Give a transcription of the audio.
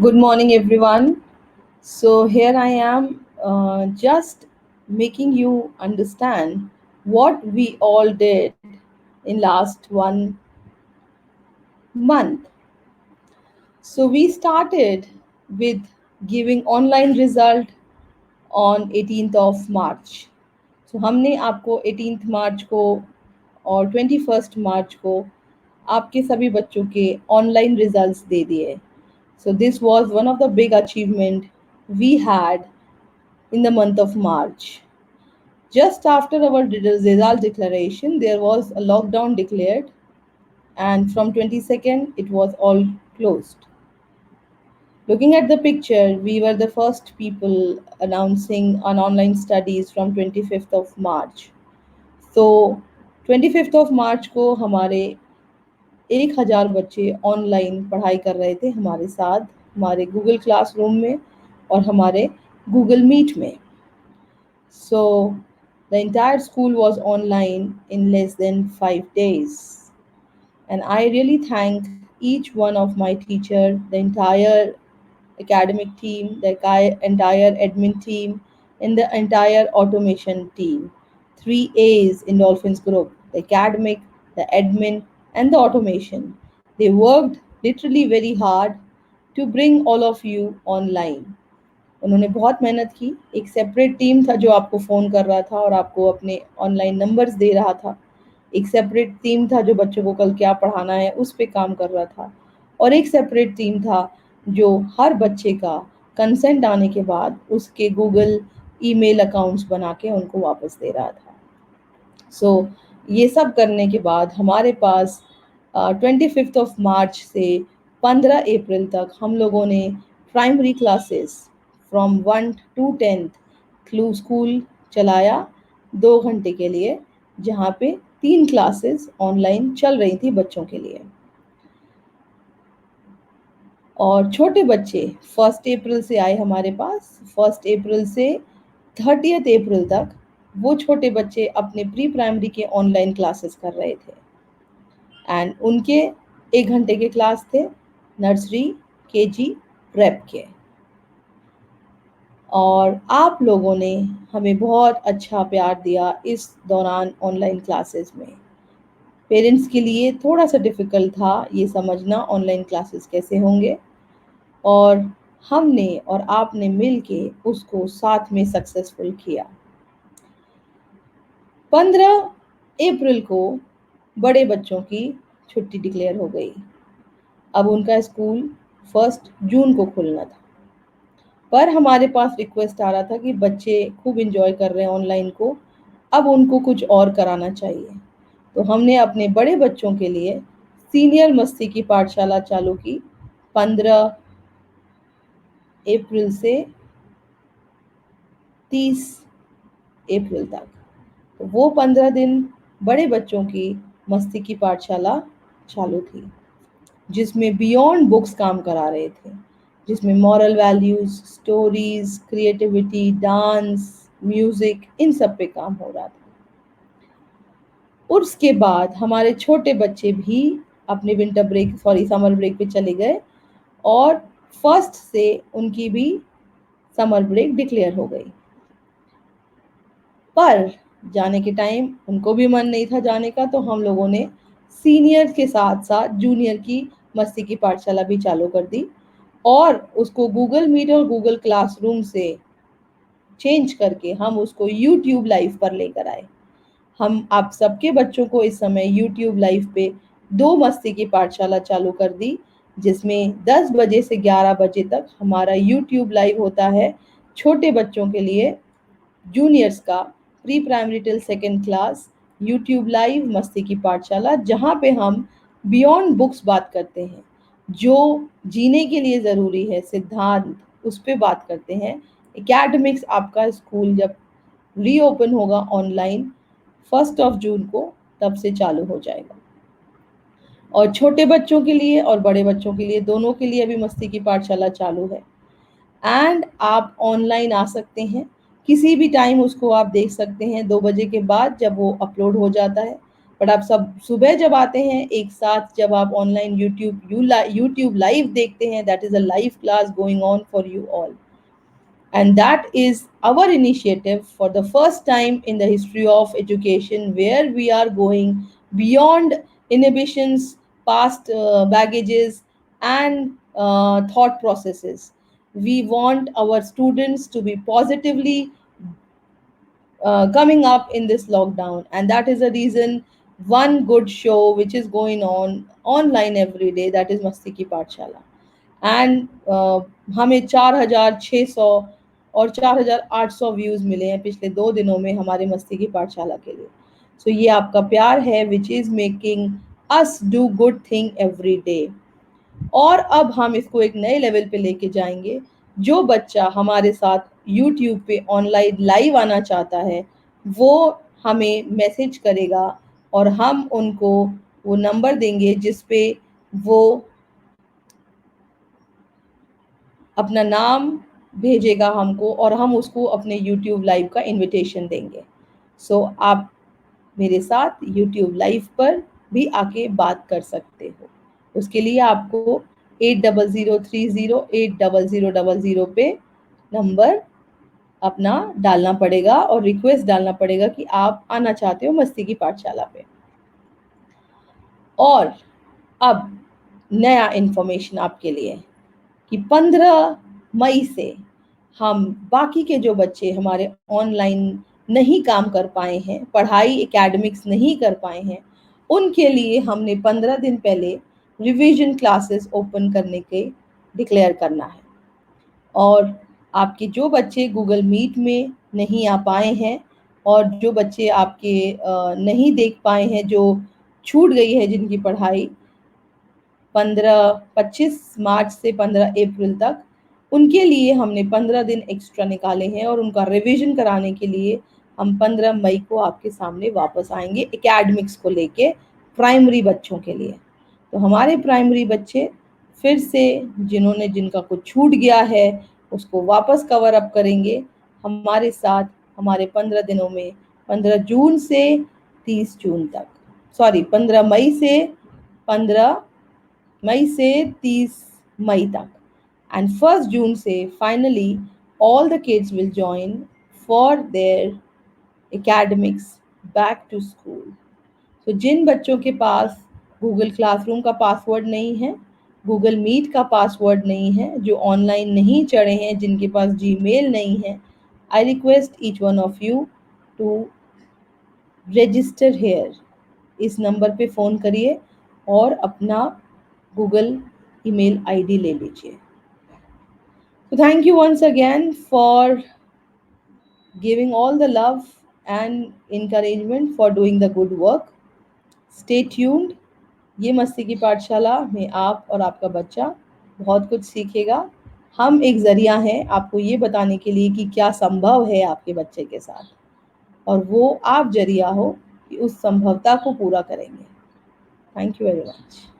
Good morning, everyone. So, here I am just making you understand what we all did in last 1 month. So, we started with giving online result on 18th of March. So, हमने आपको 18th मार्च को और 21st मार्च को आपके सभी बच्चों के online results दे दिए. So this was one of the big achievement we had in the month of March. Just after our result declaration, there was a lockdown declared, and from 22nd, it was all closed. Looking at the picture, we were the first people announcing on online studies from 25th of March. So 25th of March को हमारे 1000 बच्चे online पढ़ाई कर रहे थे हमारे साथ हमारे गूगल क्लासरूम में और हमारे गूगल मीट में. So the entire school was online in less than 5 days. And I really thank each one of my teacher, the entire academic team, the entire admin team, and the entire automation team. Three A's in Dolphins Group: the academic, the admin, and the automation. They worked literally very hard to bring all of you online. उन्होंने बहुत मेहनत की. एक separate team था जो आपको phone कर रहा था और आपको अपने ऑनलाइन नंबर्स दे रहा था. एक सेपरेट टीम था जो बच्चों को कल क्या पढ़ाना है उस पे काम कर रहा था. और एक सेपरेट टीम था जो हर बच्चे का कंसेंट आने के बाद उसके गूगल ईमेल अकाउंट्स बना के उनको वापस दे रहा था. सो ये सब करने के बाद हमारे पास 25th ऑफ मार्च से 15 अप्रैल तक हम लोगों ने primary classes from 1 to 10th school चलाया 2 घंटे के लिए, जहाँ पे 3 क्लासेस ऑनलाइन चल रही थी बच्चों के लिए. और छोटे बच्चे 1 अप्रैल से आए हमारे पास. 1 अप्रैल से 30th अप्रैल तक वो छोटे बच्चे अपने प्री प्राइमरी के ऑनलाइन क्लासेस कर रहे थे. एंड उनके 1 घंटे के क्लास थे नर्सरी, केजी, प्रेप के. और आप लोगों ने हमें बहुत अच्छा प्यार दिया इस दौरान ऑनलाइन क्लासेस में. पेरेंट्स के लिए थोड़ा सा डिफ़िकल्ट था ये समझना ऑनलाइन क्लासेस कैसे होंगे, और हमने और आपने मिल के उसको साथ में सक्सेसफुल किया. 15 अप्रैल को बड़े बच्चों की छुट्टी डिक्लेयर हो गई. अब उनका स्कूल 1 जून को खुलना था. पर हमारे पास रिक्वेस्ट आ रहा था कि बच्चे खूब इंजॉय कर रहे हैं ऑनलाइन को, अब उनको कुछ और कराना चाहिए. तो हमने अपने बड़े बच्चों के लिए सीनियर मस्ती की पाठशाला चालू की 15 अप्रैल से 30 अप्रैल तक. तो वो 15 दिन बड़े बच्चों की मस्ती की पाठशाला चालू थी, जिसमें बियॉन्ड बुक्स काम करा रहे थे, जिसमें moral values, stories, creativity, dance, music, इन सब पे काम हो रहा था. उसके बाद हमारे छोटे बच्चे भी अपने समर ब्रेक पे चले गए, और 1 से उनकी भी समर ब्रेक डिक्लेयर हो गई. पर जाने के टाइम उनको भी मन नहीं था जाने का, तो हम लोगों ने सीनियर के साथ साथ जूनियर की मस्ती की पाठशाला भी चालू कर दी, और उसको गूगल मीट और गूगल क्लासरूम से चेंज करके हम उसको यूट्यूब लाइव पर लेकर आए. हम आप सबके बच्चों को इस समय यूट्यूब लाइव पे 2 मस्ती की पाठशाला चालू कर दी, जिसमें 10 बजे से 11 बजे तक हमारा यूट्यूब लाइव होता है छोटे बच्चों के लिए, जूनियर्स का pre primary till second class YouTube live मस्ती की पाठशाला, जहाँ पे हम बियॉन्ड बुक्स बात करते हैं, जो जीने के लिए ज़रूरी है सिद्धांत, उस पे बात करते हैं. एकेडमिक्स आपका स्कूल जब रीओपन होगा ऑनलाइन 1 जून को, तब से चालू हो जाएगा. और छोटे बच्चों के लिए और बड़े बच्चों के लिए दोनों के लिए अभी मस्ती की पाठशाला चालू है. एंड आप ऑनलाइन आ सकते हैं किसी भी टाइम, उसको आप देख सकते हैं 2 बजे के बाद जब वो अपलोड हो जाता है. बट आप सब सुबह जब आते हैं एक साथ, जब आप ऑनलाइन यूट्यूब लाइव देखते हैं, that is a live class going on for you all. And that is our initiative for the first time in the history of education, where we are going beyond inhibitions, past baggages, and thought processes. We want our students to be positively coming up in this lockdown, and that is the reason one good show which is going on online every day, that is Masti Ki Pathshala. And हमें 4,600 और 4,800 views मिले हैं पिछले 2 दिनों में हमारे मस्ती की पाठशाला के लिए. सो ये आपका प्यार है which is making us do good thing every day. और अब हम इसको एक नए लेवल पे लेके जाएंगे. जो बच्चा हमारे साथ यूट्यूब पे ऑनलाइन लाइव आना चाहता है, वो हमें मैसेज करेगा और हम उनको वो नंबर देंगे जिस पे वो अपना नाम भेजेगा हमको और हम उसको अपने यूट्यूब लाइव का इनविटेशन देंगे. सो आप मेरे साथ यूट्यूब लाइव पर भी आके बात कर सकते हो. उसके लिए आपको 8003080000 पे नंबर अपना डालना पड़ेगा और रिक्वेस्ट डालना पड़ेगा कि आप आना चाहते हो मस्ती की पाठशाला पे. और अब नया इन्फॉर्मेशन आपके लिए कि 15 मई से हम बाकी के जो बच्चे हमारे ऑनलाइन नहीं काम कर पाए हैं, पढ़ाई एकेडमिक्स नहीं कर पाए हैं, उनके लिए हमने 15 दिन पहले रिवीजन क्लासेस ओपन करने के डिक्लेयर करना है. और आपके जो बच्चे गूगल मीट में नहीं आ पाए हैं और जो बच्चे आपके नहीं देख पाए हैं, जो छूट गई है जिनकी पढ़ाई 25 मार्च से 15 अप्रैल तक, उनके लिए हमने 15 दिन एक्स्ट्रा निकाले हैं और उनका रिवीजन कराने के लिए हम 15 मई को आपके सामने वापस आएंगे एकेडमिक्स को लेके, प्राइमरी बच्चों के लिए. तो हमारे प्राइमरी बच्चे फिर से जिनका कुछ छूट गया है उसको वापस कवर अप करेंगे हमारे साथ हमारे 15 दिनों में, 15 जून से 30 जून तक, सॉरी 15 मई से 30 मई तक. And 1st June से finally all the kids will join for their academics back to school. तो जिन बच्चों के पास गूगल क्लासरूम का पासवर्ड नहीं है, गूगल मीट का पासवर्ड नहीं है, जो ऑनलाइन नहीं चढ़े हैं, जिनके पास जीमेल नहीं है, I request each one of you to register here. इस नंबर पे फ़ोन करिए और अपना गूगल ईमेल आईडी ले लीजिए. So thank you once again for giving all the love and encouragement for doing the good work. Stay tuned. ये मस्ती की पाठशाला में आप और आपका बच्चा बहुत कुछ सीखेगा. हम एक ज़रिया हैं आपको ये बताने के लिए कि क्या संभव है आपके बच्चे के साथ, और वो आप ज़रिया हो कि उस संभवता को पूरा करेंगे. Thank you very much.